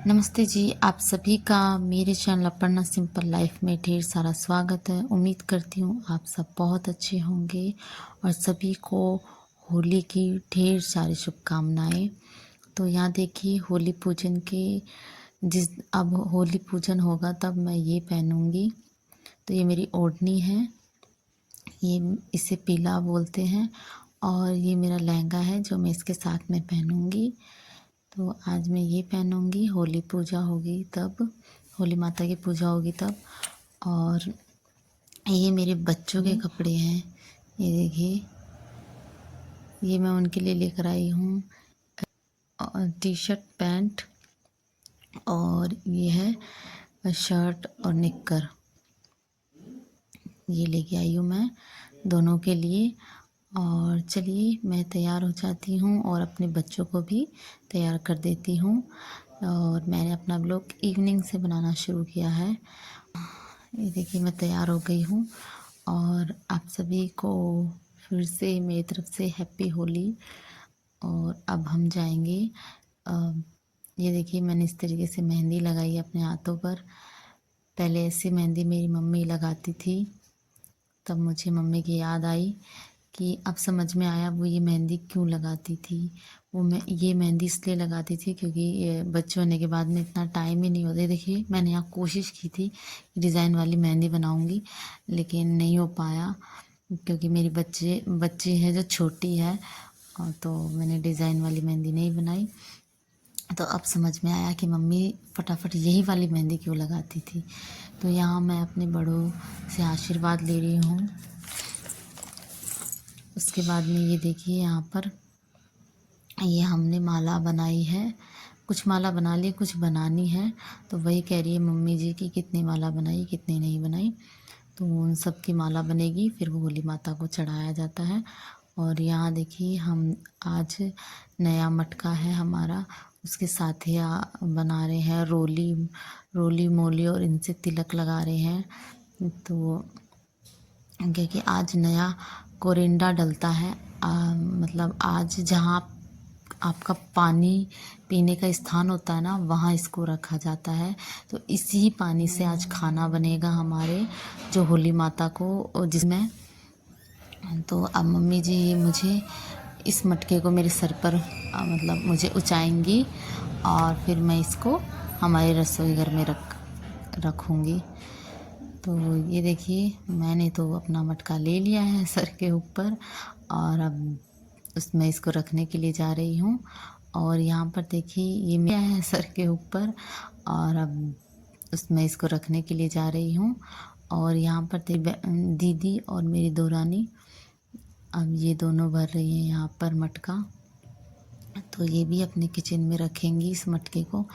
नमस्ते जी, आप सभी का मेरे चैनल अपर्णा सिंपल लाइफ में ढेर सारा स्वागत है। उम्मीद करती हूँ आप सब बहुत अच्छे होंगे और सभी को होली की ढेर सारी शुभकामनाएं। तो यहाँ देखिए होली पूजन के अब होली पूजन होगा तब मैं ये पहनूंगी। तो ये मेरी ओढ़नी है, ये इसे पीला बोलते हैं और ये मेरा लहंगा है जो मैं इसके साथ में पहनूंगी। तो आज मैं ये पहनूंगी, होली पूजा होगी तब, होली माता की पूजा होगी तब। और ये मेरे बच्चों के कपड़े हैं, ये देखिए, ये मैं उनके लिए लेकर आई हूँ टी शर्ट पैंट, और ये है शर्ट और निक्कर, ये लेके आई हूँ मैं दोनों के लिए। और चलिए मैं तैयार हो जाती हूँ और अपने बच्चों को भी तैयार कर देती हूँ। और मैंने अपना ब्लॉग इवनिंग से बनाना शुरू किया है। ये देखिए मैं तैयार हो गई हूँ और आप सभी को फिर से मेरी तरफ से हैप्पी होली। और अब हम जाएंगे, ये देखिए मैंने इस तरीके से मेहंदी लगाई है अपने हाथों पर। पहले ऐसी मेहंदी मेरी मम्मी लगाती थी, तब मुझे मम्मी की याद आई कि अब समझ में आया वो ये मेहंदी क्यों लगाती थी। वो मैं ये मेहंदी इसलिए लगाती थी क्योंकि ये बच्चे होने के बाद में इतना टाइम ही नहीं होता। देखिए मैंने यहाँ कोशिश की थी डिज़ाइन वाली मेहंदी बनाऊंगी, लेकिन नहीं हो पाया क्योंकि मेरी बच्ची है जो छोटी है, और तो मैंने डिज़ाइन वाली मेहंदी नहीं बनाई। तो अब समझ में आया कि मम्मी फटाफट यही वाली मेहंदी क्यों लगाती थी। तो यहाँ मैं अपने बड़ों से आशीर्वाद ले रही हूँ। उसके बाद में ये देखिए यहाँ पर ये हमने माला बनाई है, कुछ माला बना ली, कुछ बनानी है। तो वही कह रही है मम्मी जी की कितनी माला बनाई कितनी नहीं बनाई। तो उन सब की माला बनेगी, फिर वो होली माता को चढ़ाया जाता है। और यहाँ देखिए हम आज नया मटका है हमारा, उसके साथ ही बना रहे हैं रोली रोली मोली, और इनसे तिलक लगा रहे हैं। तो क्योंकि आज नया कोरिंडा डलता है, मतलब आज जहाँ आपका पानी पीने का स्थान होता है ना, वहाँ इसको रखा जाता है। तो इसी पानी से आज खाना बनेगा हमारे जो होली माता को, जिसमें तो अब मम्मी जी मुझे इस मटके को मेरे सर पर मतलब मुझे ऊंचाएंगी और फिर मैं इसको हमारे रसोई घर में रखूँगी। तो ये देखिए मैंने तो अपना मटका ले लिया है सर के ऊपर, और अब उसमें इसको रखने के लिए जा रही हूँ। और यहाँ पर देखिए ये मेरा है सर के ऊपर, और अब उसमें इसको रखने के लिए जा रही हूँ। और यहाँ पर दीदी और मेरी दो रानी, अब ये दोनों भर रही हैं यहाँ पर मटका। तो ये भी अपने किचन में रखेंगी इस मटके को,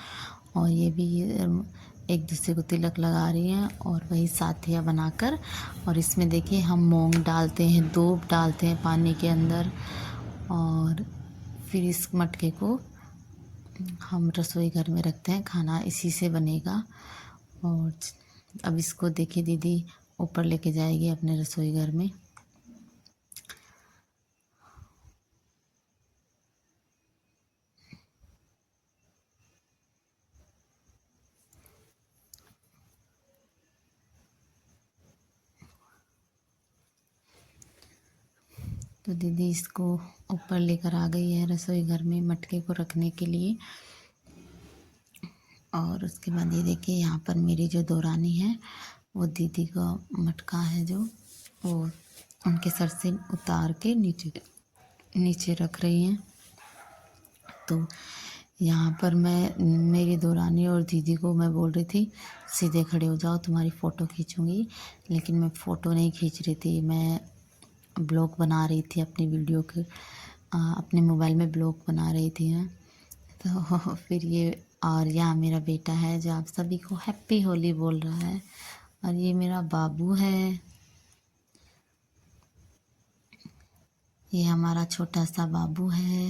और ये भी एक दूसरे को तिलक लगा रही हैं और वही साथिया बनाकर। और इसमें देखिए हम मूंग डालते हैं, दूब डालते हैं पानी के अंदर, और फिर इस मटके को हम रसोई घर में रखते हैं, खाना इसी से बनेगा। और अब इसको देखिए दीदी ऊपर लेके जाएगी अपने रसोई घर में। तो दीदी इसको ऊपर लेकर आ गई है रसोई घर में मटके को रखने के लिए। और उसके बाद ये देखिए यहाँ पर मेरी जो दो रानी है, वो दीदी का मटका है जो वो उनके सर से उतार के नीचे नीचे रख रही हैं। तो यहाँ पर मैं मेरी दो रानी और दीदी को मैं बोल रही थी सीधे खड़े हो जाओ तुम्हारी फ़ोटो खींचूंगी, लेकिन मैं फ़ोटो नहीं खींच रही थी, मैं ब्लॉग बना रही थी अपनी वीडियो के, अपने मोबाइल में ब्लॉग बना रही थी मैं। तो फिर ये, और यहाँ मेरा बेटा है जो आप सभी को हैप्पी होली बोल रहा है। और ये मेरा बाबू है, ये हमारा छोटा सा बाबू है,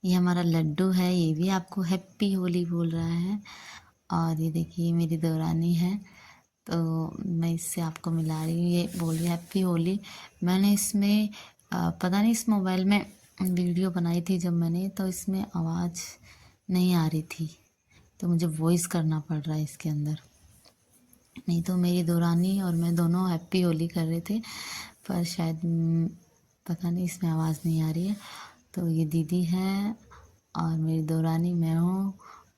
ये हमारा लड्डू है, ये भी आपको हैप्पी होली बोल रहा है। और ये देखिए मेरी देवरानी है, तो मैं इससे आपको मिला रही हूँ, ये बोल रही हैप्पी होली। मैंने इसमें पता नहीं इस मोबाइल में वीडियो बनाई थी जब मैंने, तो इसमें आवाज़ नहीं आ रही थी, तो मुझे वॉइस करना पड़ रहा है इसके अंदर। नहीं तो मेरी देवरानी और मैं दोनों हैप्पी होली कर रहे थे, पर शायद पता नहीं इसमें आवाज़ नहीं आ रही है। तो ये दीदी है और मेरी देवरानी मैं हूँ,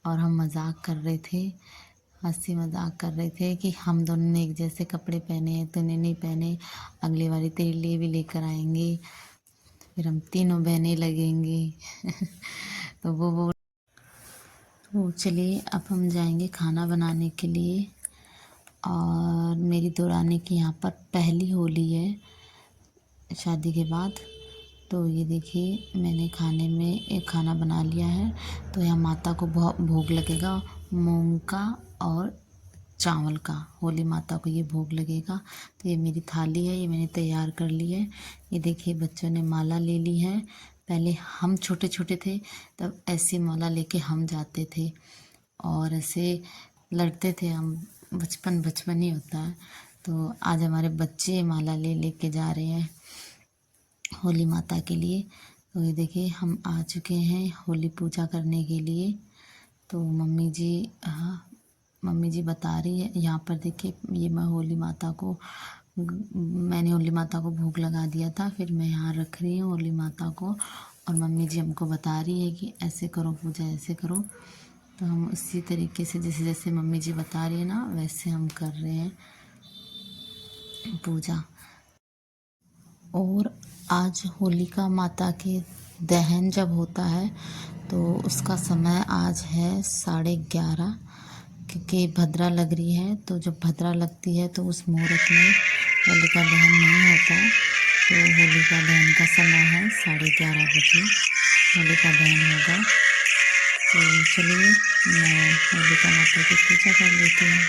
और हम मजाक कर रहे थे, हंसी मजाक कर रहे थे कि हम दोनों ने एक जैसे कपड़े पहने हैं, तूने नहीं पहने, अगली बारी तेरे लिए भी लेकर आएंगे, फिर हम तीनों बहनें लगेंगी। तो वो तो चलिए अब हम जाएंगे खाना बनाने के लिए। और मेरी देवरानी की यहाँ पर पहली होली है शादी के बाद। तो ये देखिए मैंने खाने में एक खाना बना लिया है। तो यहाँ माता को भोग लगेगा मूंग का और चावल का, होली माता को ये भोग लगेगा। तो ये मेरी थाली है, ये मैंने तैयार कर ली है। ये देखिए बच्चों ने माला ले ली है। पहले हम छोटे छोटे थे तब ऐसी माला लेके हम जाते थे और ऐसे लड़ते थे हम, बचपन बचपन ही होता है। तो आज हमारे बच्चे माला ले लेके जा रहे हैं होली माता के लिए। तो ये देखिए हम आ चुके हैं होली पूजा करने के लिए। तो मम्मी जी बता रही है यहाँ पर देखिए, ये मैंने होली माता को भोग लगा दिया था, फिर मैं यहाँ रख रही हूँ होली माता को, और मम्मी जी हमको बता रही है कि ऐसे करो पूजा, ऐसे करो। तो हम उसी तरीके से जैसे जैसे मम्मी जी बता रही है ना, वैसे हम कर रहे हैं पूजा। और आज होलिका माता के दहन जब होता है तो उसका समय आज है 11:30, क्योंकि भद्रा लग रही है। तो जब भद्रा लगती है तो उस मुहूर्त में होलिका दहन नहीं होता। तो होलिका दहन का समय है 11:30 बजे होलिका दहन होगा। तो चलिए मैं होलिका माता की पूजा कर लेती हूँ।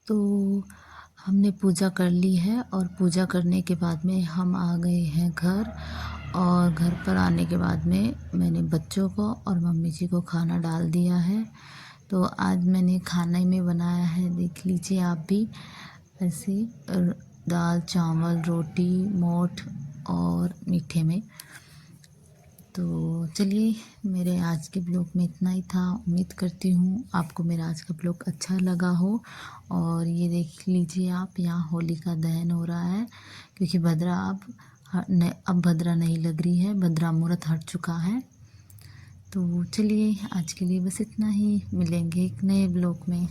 तो हमने पूजा कर ली है, और पूजा करने के बाद में हम आ गए हैं घर। और घर पर आने के बाद में मैंने बच्चों को और मम्मी जी को खाना डाल दिया है। तो आज मैंने खाने में बनाया है, देख लीजिए आप भी, ऐसे दाल चावल रोटी मोठ और मीठे में। तो चलिए मेरे आज के ब्लॉग में इतना ही था। उम्मीद करती हूँ आपको मेरा आज का ब्लॉग अच्छा लगा हो। और ये देख लीजिए आप, यहाँ होली का दहन हो रहा है, क्योंकि भद्रा अब भद्रा नहीं लग रही है, भद्रा मुहूर्त हट चुका है। तो चलिए आज के लिए बस इतना ही, मिलेंगे एक नए ब्लॉग में।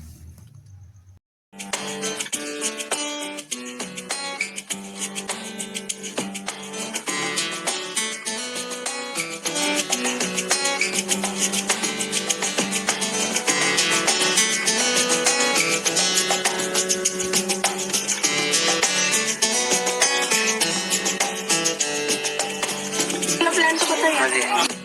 प्लान तो बताइए।